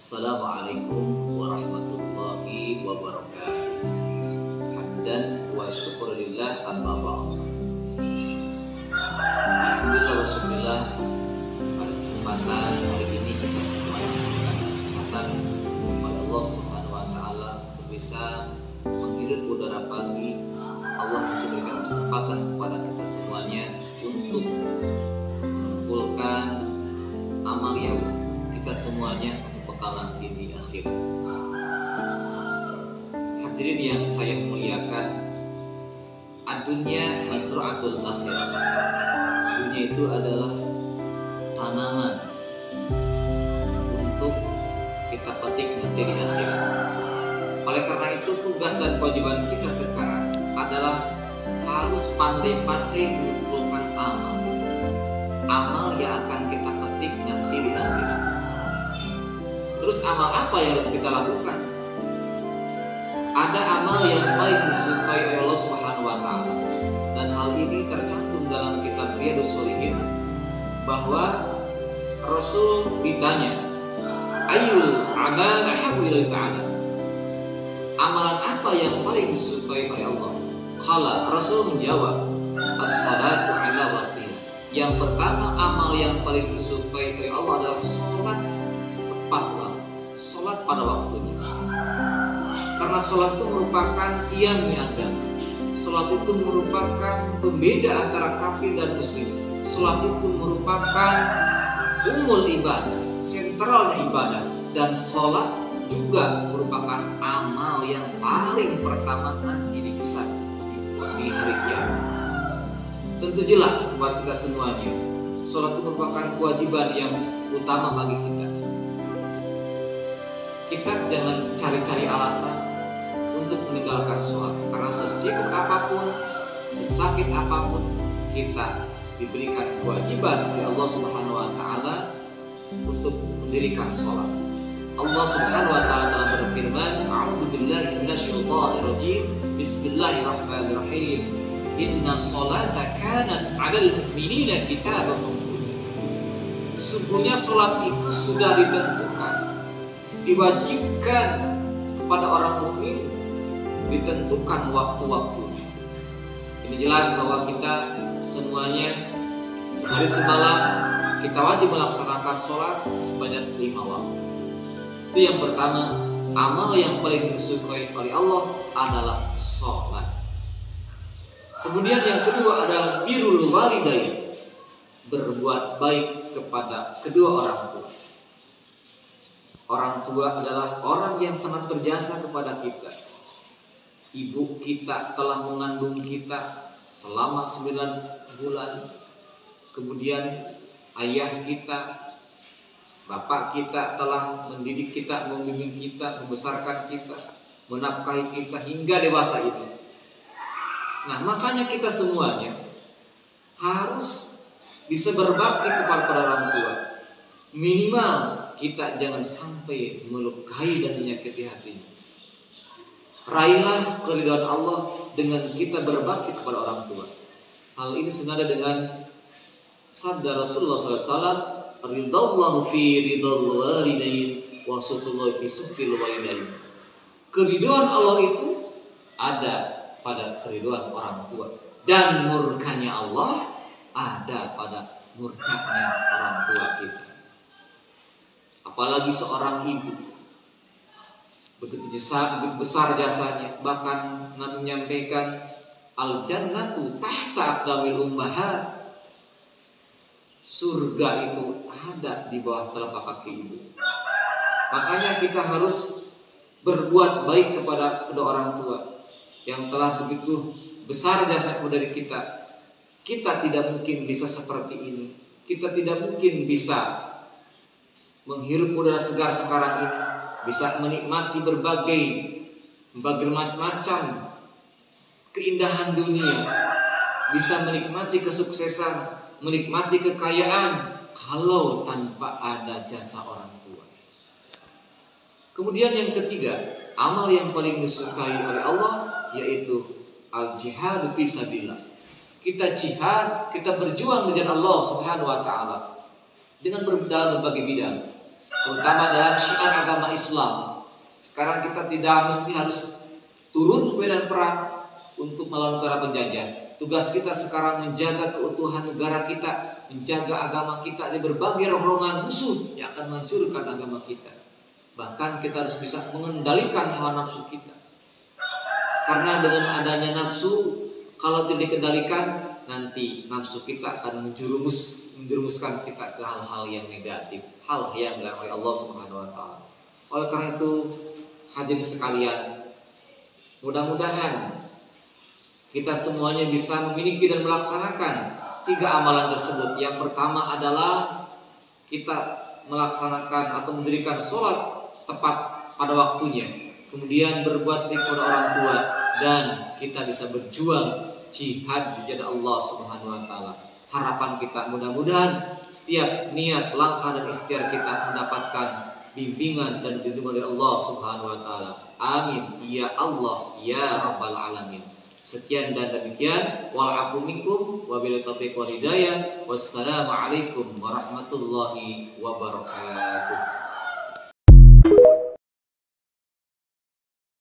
Assalamualaikum warahmatullahi wabarakatuh. Hamdan wa syukurillah amma ba'd. Alhamdulillah wa syukurillah. Pada kesempatan hari ini kita semua diberikan kesempatan kepada Allah Subhanahu wa taala untuk bisa menghirup udara pagi. Allah masih berikan kesempatan kepada kita semuanya untuk mengumpulkan amal yang kita semuanya untuk bekalan di akhirat. Hadirin yang saya muliakan, dunia mazra'atul akhirat. Dunia itu adalah tanaman untuk kita petik nanti di akhirat. Oleh karena itu tugas dan kewajiban kita sekarang adalah harus pandai-pandai mengumpulkan amal yang akan kita petik nanti di akhirat. Terus amal apa yang harus kita lakukan? Ada amal yang paling disukai oleh Allah Subhanahu wa taala, dan hal ini tercantum dalam kitab Riyadhus Shalihin bahwa Rasul ditanya, "Ayyul amal ahabbu ila ta'ala?" Amalan apa yang paling disukai oleh Allah? Qala, Rasul menjawab, "As-salatu 'ala waqtiha." Yang pertama, amal yang paling disukai oleh Allah adalah salat tepat waktu, salat pada waktunya. Karena salat itu merupakan tiangnya agama. Salat itu merupakan pembeda antara kafir dan muslim. Salat itu merupakan umul ibadah, sentralnya ibadah, dan salat juga merupakan amal yang paling pertama nanti dihisab di hari kiamat. Tentu jelas buat kita semuanya, salat itu merupakan kewajiban yang utama bagi kita. Kita jangan cari-cari alasan untuk meninggalkan sholat, karena sesibuk apapun, sesakit apapun, kita diberikan kewajiban oleh Allah Subhanahu wa taala untuk mendirikan sholat. Allah Subhanahu wa taala telah berfirman, "A'udzubillahi minasyaitonir rajim. Bismillahirrahmanirrahim. Innas sholata kanat 'alal mu'minina kitaban mawquta." Sesungguhnya sholat itu sudah ditentukan, diwajibkan kepada orang mukmin, ditentukan waktu-waktunya. Ini jelas bahwa kita semuanya sehari semalam kita wajib melaksanakan sholat sebanyak 5 waktu. Itu yang pertama, amal yang paling disukai oleh Allah adalah sholat. Kemudian yang kedua adalah birrul walidain, berbuat baik kepada kedua orang tua. Orang tua adalah orang yang sangat berjasa kepada kita. Ibu kita telah mengandung kita selama 9 bulan. Kemudian ayah kita, bapak kita telah mendidik kita, membimbing kita, membesarkan kita, menafkahi kita hingga dewasa ini. Nah, makanya kita semuanya harus bisa berbakti kepada orang tua. Minimal kita jangan sampai melukai dan menyakiti hatinya. Raihlah keridhaan Allah dengan kita berbakti kepada orang tua. Hal ini senada dengan sabda Rasulullah SAW, "Ridallahu fi ridal walidain wa sukhtullahi fi sukhtil walidain." Keridhaan Allah itu ada pada keridhaan orang tua, dan murkanya Allah ada pada murkanya orang tua kita. Apalagi seorang ibu, begitu besar jasanya, bahkan Nabi menyampaikan al-jannatu tahta aqdamil ummahat. Surga itu ada di bawah telapak kaki ibu. Makanya kita harus berbuat baik kepada kedua orang tua yang telah begitu besar jasa dari kita. Kita tidak mungkin bisa seperti ini. Kita tidak mungkin bisa menghirup udara segar sekarang ini, bisa menikmati berbagai macam keindahan dunia, bisa menikmati kesuksesan, menikmati kekayaan, kalau tanpa ada jasa orang tua. Kemudian yang ketiga, amal yang paling disukai oleh Allah yaitu al-jihad fi sabilillah. Kita jihad, kita berjuang di jalan Allah Subhanahu wa taala dengan berbagai bidang. terutama dalam syiar agama Islam. Sekarang kita tidak mesti harus turun ke medan perang untuk melawan para penjajah. Tugas kita sekarang menjaga keutuhan negara kita, menjaga agama kita dari berbagai rongrongan musuh yang akan menghancurkan agama kita. Bahkan kita harus bisa mengendalikan hawa nafsu kita. Karena dengan adanya nafsu, kalau tidak dikendalikan, nanti nafsu kita akan menjerumuskan kita ke hal-hal yang negatif, hal yang dilarang oleh Allah Subhanahu wa taala. Oleh karena itu, hadirin sekalian, mudah-mudahan kita semuanya bisa memiliki dan melaksanakan 3 amalan tersebut. Yang pertama adalah kita melaksanakan atau mendirikan sholat tepat pada waktunya, kemudian berbuat baik kepada orang tua, dan kita bisa berjuang jihad di jalan Allah Subhanahu wa taala. Harapan kita mudah-mudahan setiap niat, langkah dan ikhtiar kita mendapatkan bimbingan dan lindungan dari Allah Subhanahu wa taala. Amin ya Allah ya rabbal alamin. Sekian dan demikian. Wa'afu minkum wabillahi taufiq wal hidayah. Wassalamualaikum warahmatullahi wabarakatuh.